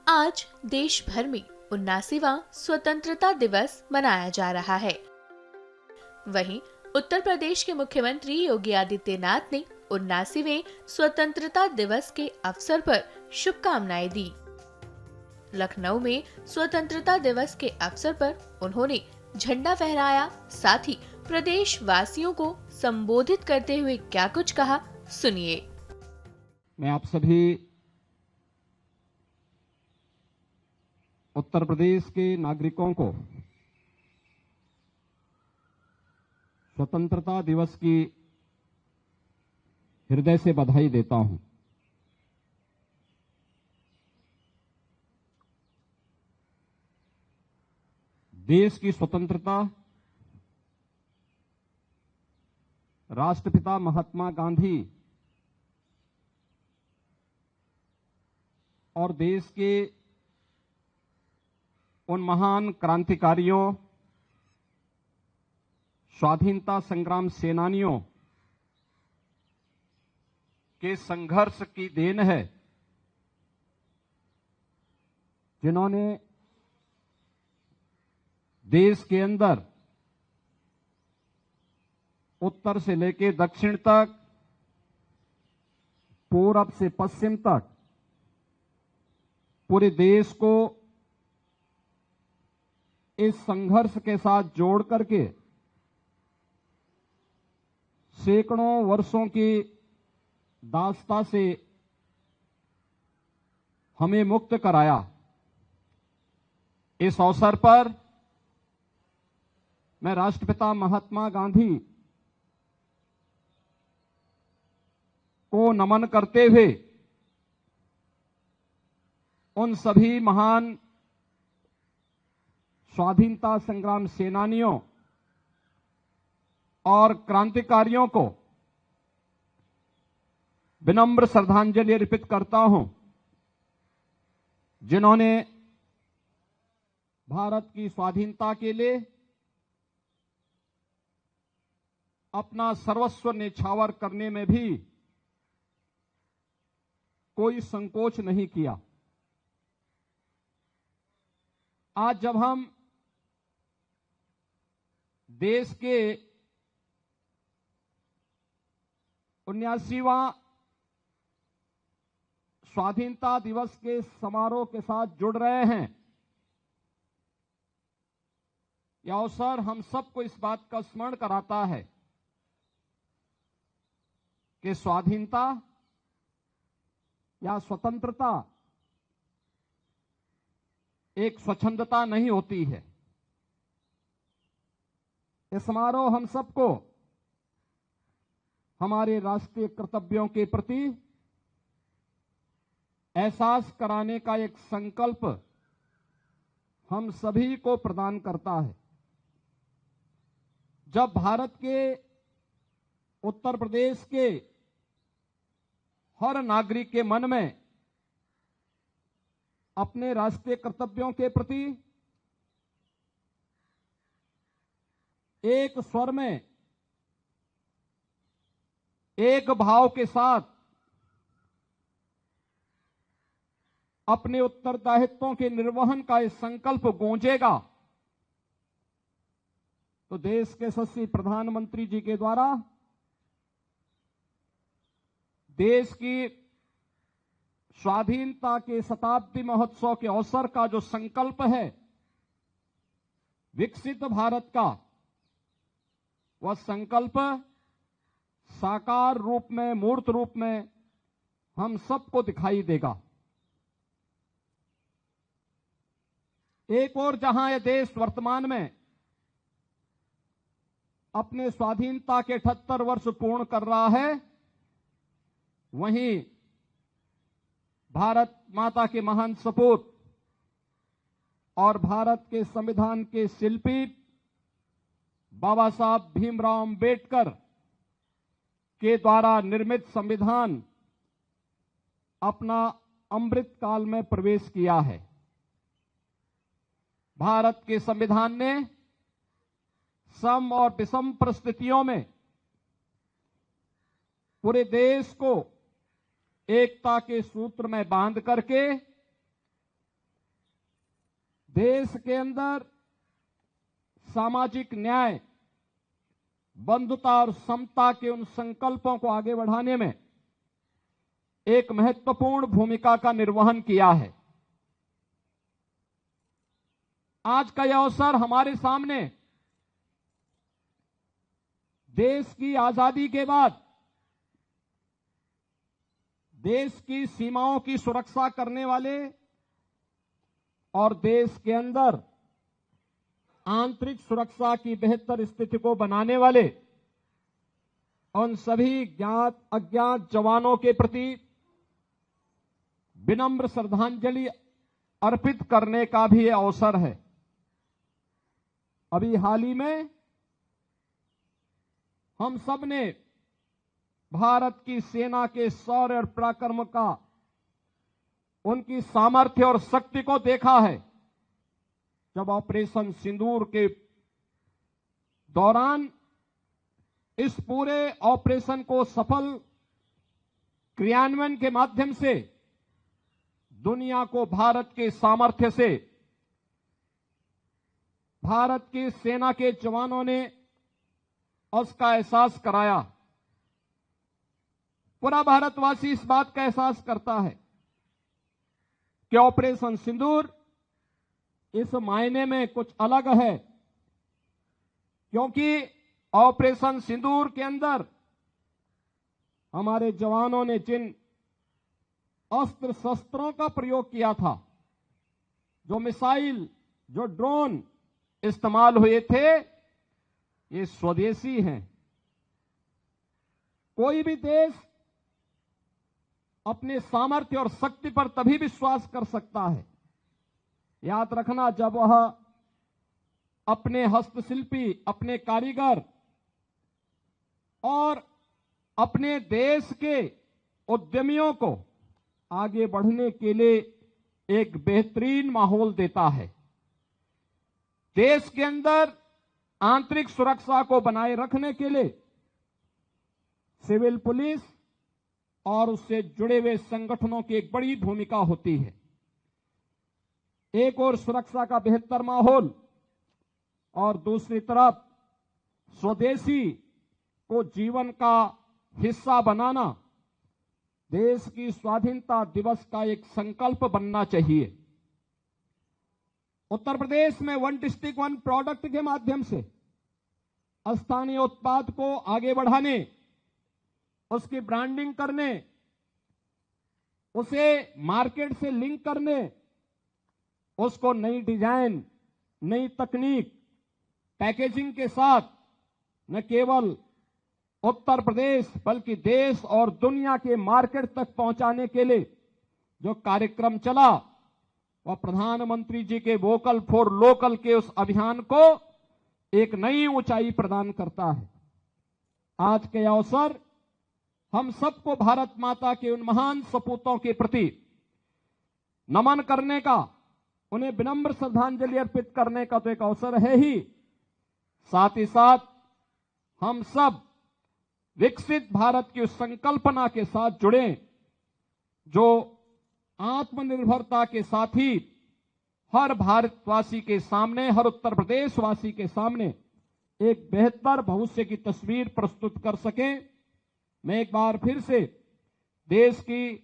आज देश भर में 79वां स्वतंत्रता दिवस मनाया जा रहा है। वहीं उत्तर प्रदेश के मुख्यमंत्री योगी आदित्यनाथ ने 79वें स्वतंत्रता दिवस के अवसर पर शुभकामनाएं दी। लखनऊ में स्वतंत्रता दिवस के अवसर पर उन्होंने झंडा फहराया, साथ ही प्रदेश वासियों को संबोधित करते हुए क्या कुछ कहा, सुनिए। मैं आप सभी उत्तर प्रदेश के नागरिकों को स्वतंत्रता दिवस की हृदय से बधाई देता हूं। देश की स्वतंत्रता राष्ट्रपिता महात्मा गांधी और देश के उन महान क्रांतिकारियों, स्वाधीनता संग्राम सेनानियों के संघर्ष की देन है, जिन्होंने देश के अंदर उत्तर से लेकर दक्षिण तक, पूरब से पश्चिम तक पूरे देश को इस संघर्ष के साथ जोड़ करके सैकड़ों वर्षों की दास्ता से हमें मुक्त कराया। इस अवसर पर मैं राष्ट्रपिता महात्मा गांधी को नमन करते हुए उन सभी महान स्वाधीनता संग्राम सेनानियों और क्रांतिकारियों को विनम्र श्रद्धांजलि अर्पित करता हूं, जिन्होंने भारत की स्वाधीनता के लिए अपना सर्वस्व न्यौछावर करने में भी कोई संकोच नहीं किया। आज जब हम देश के 79वां स्वाधीनता दिवस के समारोह के साथ जुड़ रहे हैं, यह अवसर हम सबको इस बात का स्मरण कराता है कि स्वाधीनता या स्वतंत्रता एक स्वच्छंदता नहीं होती है। यह समारोह हम सबको हमारे राष्ट्रीय कर्तव्यों के प्रति एहसास कराने का एक संकल्प हम सभी को प्रदान करता है। जब भारत के उत्तर प्रदेश के हर नागरिक के मन में अपने राष्ट्रीय कर्तव्यों के प्रति एक स्वर में, एक भाव के साथ अपने उत्तरदायित्वों के निर्वहन का यह संकल्प गूंजेगा, तो देश के यशस्वी प्रधानमंत्री जी के द्वारा देश की स्वाधीनता के शताब्दी महोत्सव के अवसर का जो संकल्प है विकसित भारत का, वह संकल्प साकार रूप में, मूर्त रूप में हम सबको दिखाई देगा। एक और जहां यह देश वर्तमान में अपने स्वाधीनता के 78 वर्ष पूर्ण कर रहा है, वहीं भारत माता के महान सपूत और भारत के संविधान के शिल्पी बाबा साहब भीमराव अंबेडकर के द्वारा निर्मित संविधान अपना अमृत काल में प्रवेश किया है। भारत के संविधान ने सम और विषम परिस्थितियों में पूरे देश को एकता के सूत्र में बांध करके देश के अंदर सामाजिक न्याय, बंधुता और समता के उन संकल्पों को आगे बढ़ाने में एक महत्वपूर्ण भूमिका का निर्वहन किया है। आज का यह अवसर हमारे सामने देश की आजादी के बाद देश की सीमाओं की सुरक्षा करने वाले और देश के अंदर आंतरिक सुरक्षा की बेहतर स्थिति को बनाने वाले उन सभी ज्ञात अज्ञात जवानों के प्रति विनम्र श्रद्धांजलि अर्पित करने का भी यह अवसर है। अभी हाल ही में हम सब ने भारत की सेना के शौर्य और पराक्रम का, उनकी सामर्थ्य और शक्ति को देखा है, जब ऑपरेशन सिंदूर के दौरान इस पूरे ऑपरेशन को सफल क्रियान्वयन के माध्यम से दुनिया को भारत के सामर्थ्य से, भारत की सेना के जवानों ने उसका एहसास कराया। पूरा भारतवासी इस बात का एहसास करता है कि ऑपरेशन सिंदूर इस मायने में कुछ अलग है, क्योंकि ऑपरेशन सिंदूर के अंदर हमारे जवानों ने जिन अस्त्र शस्त्रों का प्रयोग किया था, जो मिसाइल, जो ड्रोन इस्तेमाल हुए थे, ये स्वदेशी हैं। कोई भी देश अपने सामर्थ्य और शक्ति पर तभी विश्वास कर सकता है, याद रखना, जब वह अपने हस्तशिल्पी, अपने कारीगर और अपने देश के उद्यमियों को आगे बढ़ने के लिए एक बेहतरीन माहौल देता है। देश के अंदर आंतरिक सुरक्षा को बनाए रखने के लिए सिविल पुलिस और उससे जुड़े हुए संगठनों की एक बड़ी भूमिका होती है। एक और सुरक्षा का बेहतर माहौल और दूसरी तरफ स्वदेशी को जीवन का हिस्सा बनाना देश की स्वाधीनता दिवस का एक संकल्प बनना चाहिए। उत्तर प्रदेश में वन डिस्ट्रिक्ट वन प्रोडक्ट के माध्यम से स्थानीय उत्पाद को आगे बढ़ाने, उसकी ब्रांडिंग करने, उसे मार्केट से लिंक करने, उसको नई डिजाइन, नई तकनीक, पैकेजिंग के साथ न केवल उत्तर प्रदेश बल्कि देश और दुनिया के मार्केट तक पहुंचाने के लिए जो कार्यक्रम चला, वह प्रधानमंत्री जी के वोकल फॉर लोकल के उस अभियान को एक नई ऊंचाई प्रदान करता है। आज के अवसर हम सबको भारत माता के उन महान सपूतों के प्रति नमन करने का, उन्हें विनम्र श्रद्धांजलि अर्पित करने का तो एक अवसर है ही, साथ ही साथ हम सब विकसित भारत की उस संकल्पना के साथ जुड़े जो आत्मनिर्भरता के साथ ही हर भारतवासी के सामने, हर उत्तर प्रदेशवासी के सामने एक बेहतर भविष्य की तस्वीर प्रस्तुत कर सके। मैं एक बार फिर से देश की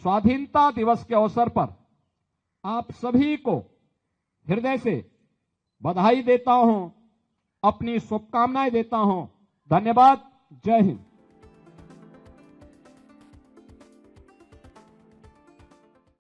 स्वाधीनता दिवस के अवसर पर आप सभी को हृदय से बधाई देता हूं, अपनी शुभकामनाएं देता हूं। धन्यवाद। जय हिंद।